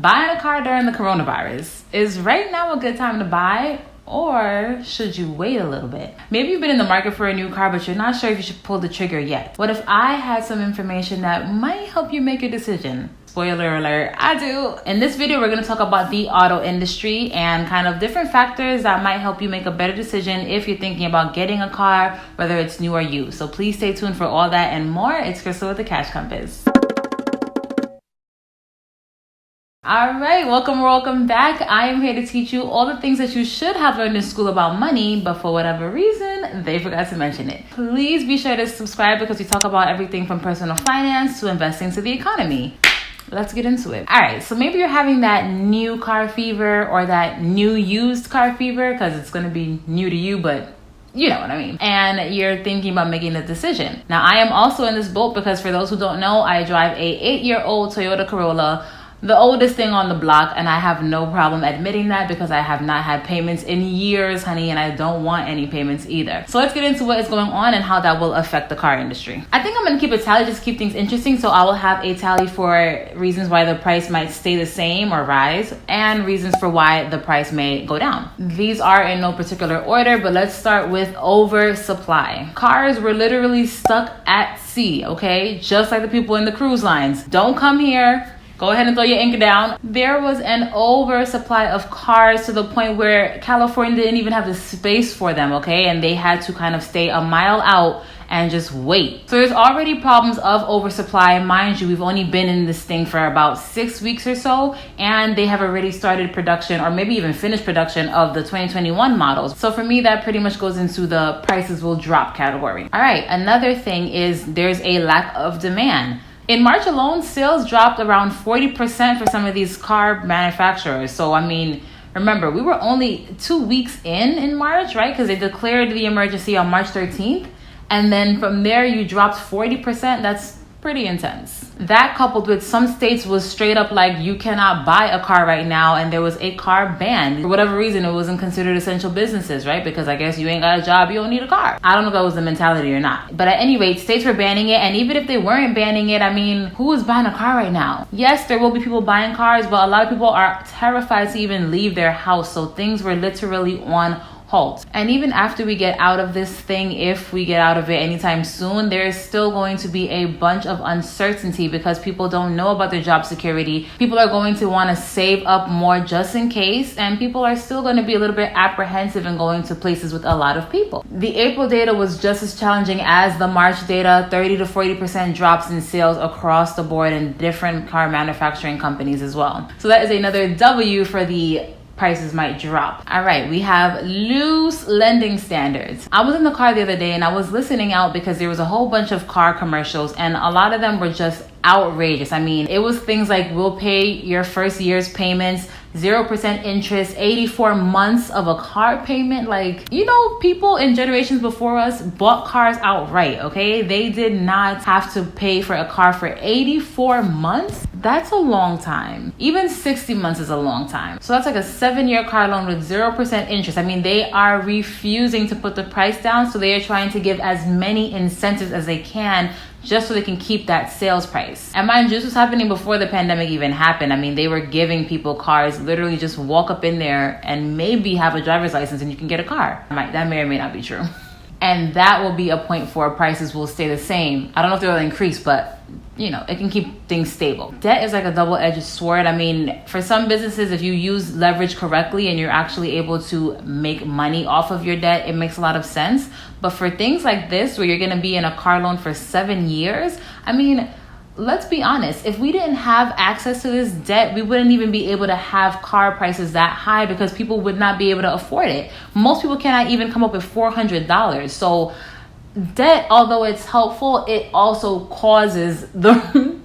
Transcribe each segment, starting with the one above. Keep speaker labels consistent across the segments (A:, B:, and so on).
A: Buying a car during the coronavirus. Is right now a good time to buy, or should you wait a little bit? Maybe you've been in the market for a new car, but you're not sure if you should pull the trigger yet. What if I had some information that might help you make a decision? Spoiler alert, I do. In this video, we're going to talk about the auto industry and kind of different factors that might help you make a better decision if you're thinking about getting a car, whether it's new or used. So please stay tuned for all that and more. It's Crystal with the Cash Compass. All right, welcome back. I am here to teach you all the things that you should have learned in school about money, but for whatever reason, they forgot to mention it. Please be sure to subscribe because we talk about everything from personal finance to investing to the economy. Let's get into it. All right, so maybe you're having that new car fever or that new used car fever because it's going to be new to you, but you know what I mean. And you're thinking about making a decision. Now, I am also in this boat because for those who don't know, I drive a 8-year-old Toyota Corolla, the oldest thing on the block, and I have no problem admitting that because I have not had payments in years, honey, and I don't want any payments either. So let's get into what is going on and how that will affect the car industry. I think I'm going to keep a tally just to keep things interesting, so I will have a tally for reasons why the price might stay the same or rise and reasons for why the price may go down. These are in no particular order, but let's start with oversupply. Cars were literally stuck at sea, okay? Just like the people in the cruise lines. Don't come here. Go ahead and throw your anchor down. There was an oversupply of cars to the point where California didn't even have the space for them, okay? And they had to kind of stay a mile out and just wait. So there's already problems of oversupply. Mind you, we've only been in this thing for about 6 weeks or so, and they have already started production or maybe even finished production of the 2021 models. So for me, that pretty much goes into the prices will drop category. All right, another thing is there's a lack of demand. In March alone, sales dropped around 40% for some of these car manufacturers. So, I mean, remember, we were only 2 weeks in March, right? Because they declared the emergency on March 13th. And then from there, you dropped 40%. That's pretty intense. That coupled with some states was straight up like you cannot buy a car right now, and there was a car ban. For whatever reason, it wasn't considered essential businesses, right? Because I guess you ain't got a job, you don't need a car. I don't know if that was the mentality or not. But at any rate, states were banning it, and even if they weren't banning it, I mean, who is buying a car right now? Yes, there will be people buying cars, but a lot of people are terrified to even leave their house, so things were literally on halt. And even after we get out of this thing, if we get out of it anytime soon, there is still going to be a bunch of uncertainty because people don't know about their job security. People are going to want to save up more just in case, and people are still going to be a little bit apprehensive in going to places with a lot of people. The April data was just as challenging as the March data, 30 to 40% drops in sales across the board in different car manufacturing companies as well. So that is another W for the prices might drop. All right, we have loose lending standards. I was in the car the other day and I was listening out because there was a whole bunch of car commercials and a lot of them were just outrageous. I mean, it was things like we'll pay your first year's payments, 0% interest, 84 months of a car payment. Like, you know, people in generations before us bought cars outright, okay? They did not have to pay for a car for 84 months. That's a long time. Even 60 months is a long time. So that's like a 7-year car loan with 0% interest. I mean, they are refusing to put the price down, so they are trying to give as many incentives as they can just so they can keep that sales price. And mind you, this was happening before the pandemic even happened. I mean, they were giving people cars, literally just walk up in there and maybe have a driver's license and you can get a car. That may or may not be true. And that will be a point for prices will stay the same. I don't know if they'll increase, but you know, it can keep things stable. Debt is like a double-edged sword. I mean, for some businesses, if you use leverage correctly and you're actually able to make money off of your debt, it makes a lot of sense. But for things like this, where you're gonna be in a car loan for 7 years, I mean, let's be honest, if we didn't have access to this debt, we wouldn't even be able to have car prices that high because people would not be able to afford it. Most people cannot even come up with $400. So debt, although it's helpful, it also causes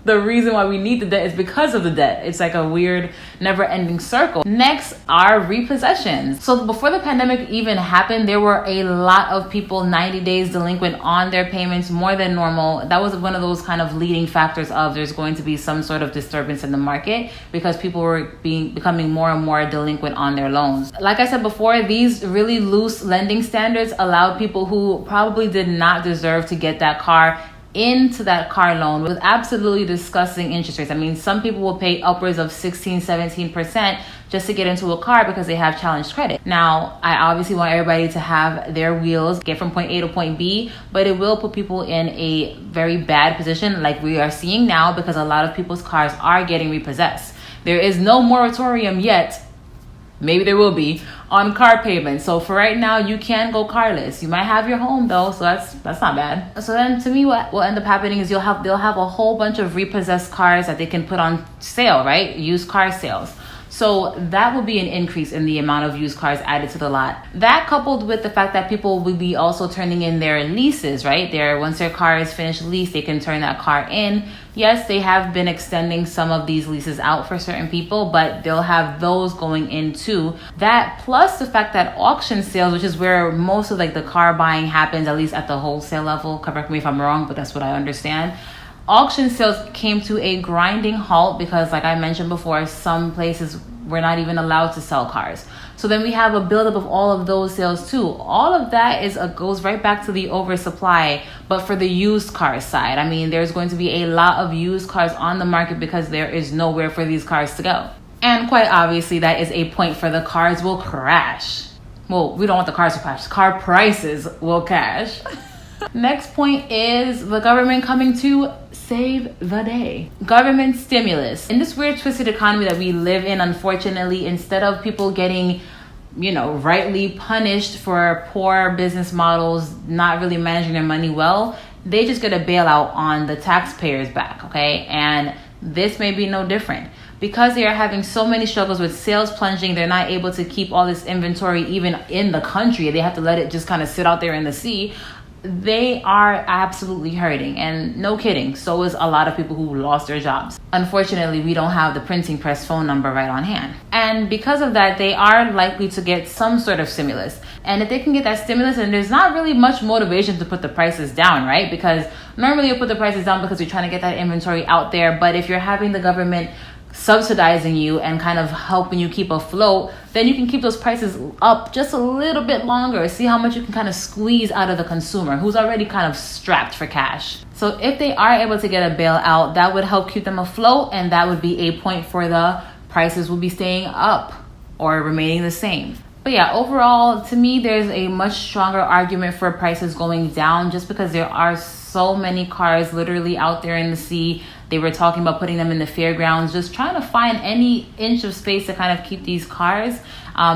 A: the reason why we need the debt is because of the debt. It's like a weird never-ending circle. Next are repossessions. So before the pandemic even happened, there were a lot of people 90 days delinquent on their payments, more than normal. That was one of those kind of leading factors of there's going to be some sort of disturbance in the market because people were becoming more and more delinquent on their loans. Like I said before, these really loose lending standards allowed people who probably did not deserve to get that car into that car loan with absolutely disgusting interest rates. I mean, some people will pay upwards of 16, 17% just to get into a car because they have challenged credit. Now, I obviously want everybody to have their wheels, get from point A to point B, but it will put people in a very bad position like we are seeing now, because a lot of people's cars are getting repossessed. There is no moratorium yet. Maybe there will be on car payments. So for right now, you can go carless. You might have your home though, so that's not bad. So then to me, what will end up happening is they'll have a whole bunch of repossessed cars that they can put on sale, right? Used car sales. So that will be an increase in the amount of used cars added to the lot. That coupled with the fact that people will be also turning in their leases, right? Once their car is finished lease, they can turn that car in. Yes, they have been extending some of these leases out for certain people, but they'll have those going in too. That plus the fact that auction sales, which is where most of like the car buying happens, at least at the wholesale level, correct me if I'm wrong, but that's what I understand. Auction sales came to a grinding halt because, like I mentioned before, some places were not even allowed to sell cars. So then we have a buildup of all of those sales too. All of that goes right back to the oversupply, but for the used car side. I mean, there's going to be a lot of used cars on the market because there is nowhere for these cars to go. And quite obviously, that is a point for the cars will crash. Well, we don't want the cars to crash. Car prices will crash. Next point is the government coming to save the day. Government stimulus. In this weird twisted economy that we live in, unfortunately, instead of people getting, rightly punished for poor business models, not really managing their money well, they just get a bailout on the taxpayers' back, okay? And this may be no different. Because they are having so many struggles with sales plunging, they're not able to keep all this inventory even in the country. They have to let it just kind of sit out there in the sea. They are absolutely hurting, and no kidding, so is a lot of people who lost their jobs. Unfortunately, we don't have the printing press phone number right on hand. And because of that, they are likely to get some sort of stimulus. And if they can get that stimulus, and there's not really much motivation to put the prices down, right? Because normally you put the prices down because you're trying to get that inventory out there. But if you're having the government subsidizing you and kind of helping you keep afloat, then you can keep those prices up just a little bit longer. See how much you can kind of squeeze out of the consumer who's already kind of strapped for cash. So if they are able to get a bailout, that would help keep them afloat, and that would be a point for the prices will be staying up or remaining the same. But yeah, overall, to me, there's a much stronger argument for prices going down just because there are so many cars literally out there in the sea. They were talking about putting them in the fairgrounds, just trying to find any inch of space to kind of keep these cars.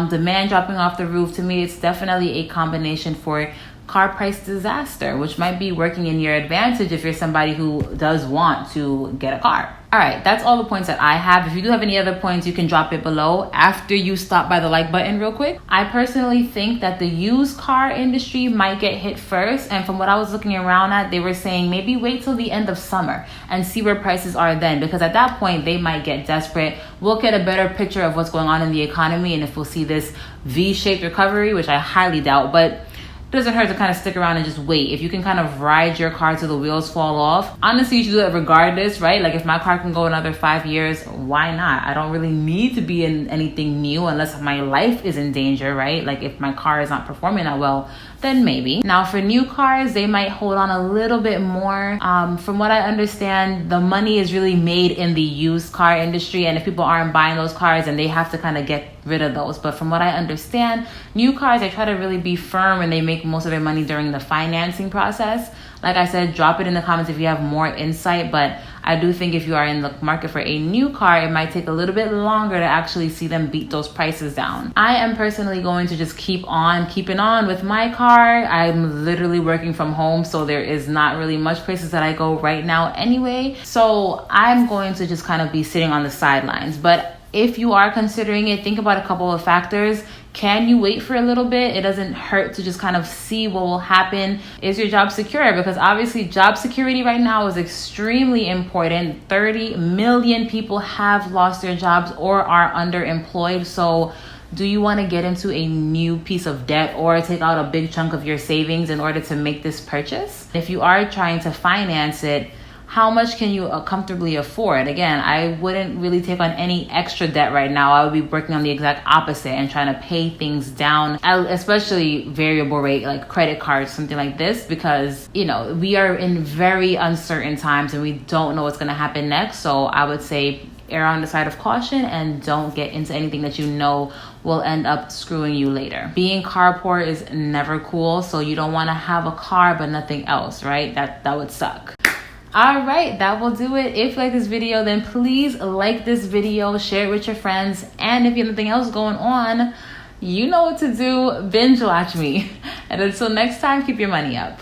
A: Demand dropping off the roof. To me, it's definitely a combination for car price disaster, which might be working in your advantage if you're somebody who does want to get a car. All right, that's all the points that I have. If you do have any other points, you can drop it below after you stop by the like button real quick. I personally think that the used car industry might get hit first. And from what I was looking around at, they were saying maybe wait till the end of summer and see where prices are then. Because at that point, they might get desperate. We'll get a better picture of what's going on in the economy and if we'll see this V-shaped recovery, which I highly doubt. But it doesn't hurt to kind of stick around and just wait. If you can kind of ride your car till the wheels fall off, honestly, you should do it regardless, right? Like if my car can go another 5 years, why not? I don't really need to be in anything new unless my life is in danger, right? Like if my car is not performing that well, then maybe. Now for new cars, they might hold on a little bit more. From what I understand, the money is really made in the used car industry. And if people aren't buying those cars, then they have to kind of get rid of those. But from what I understand, new cars, they try to really be firm and they make most of their money during the financing process. Like I said, drop it in the comments if you have more insight, but I do think if you are in the market for a new car, it might take a little bit longer to actually see them beat those prices down. I am personally going to just keep on keeping on with my car. I'm literally working from home, so there is not really much places that I go right now anyway. So I'm going to just kind of be sitting on the sidelines. But if you are considering it, think about a couple of factors. Can you wait for a little bit? It doesn't hurt to just kind of see what will happen. Is your job secure? Because obviously job security right now is extremely important. 30 million people have lost their jobs or are underemployed. So do you want to get into a new piece of debt or take out a big chunk of your savings in order to make this purchase? If you are trying to finance it, how much can you comfortably afford? Again, I wouldn't really take on any extra debt right now. I would be working on the exact opposite and trying to pay things down, especially variable rate like credit cards, something like this, because we are in very uncertain times and we don't know what's going to happen next. So I would say err on the side of caution and don't get into anything that will end up screwing you later. Being car poor is never cool, so you don't want to have a car but nothing else, right? That would suck. All right, that will do it. If you like this video, then please like this video, share it with your friends, and if you have nothing else going on, you know what to do. Binge watch me. And until next time, keep your money up.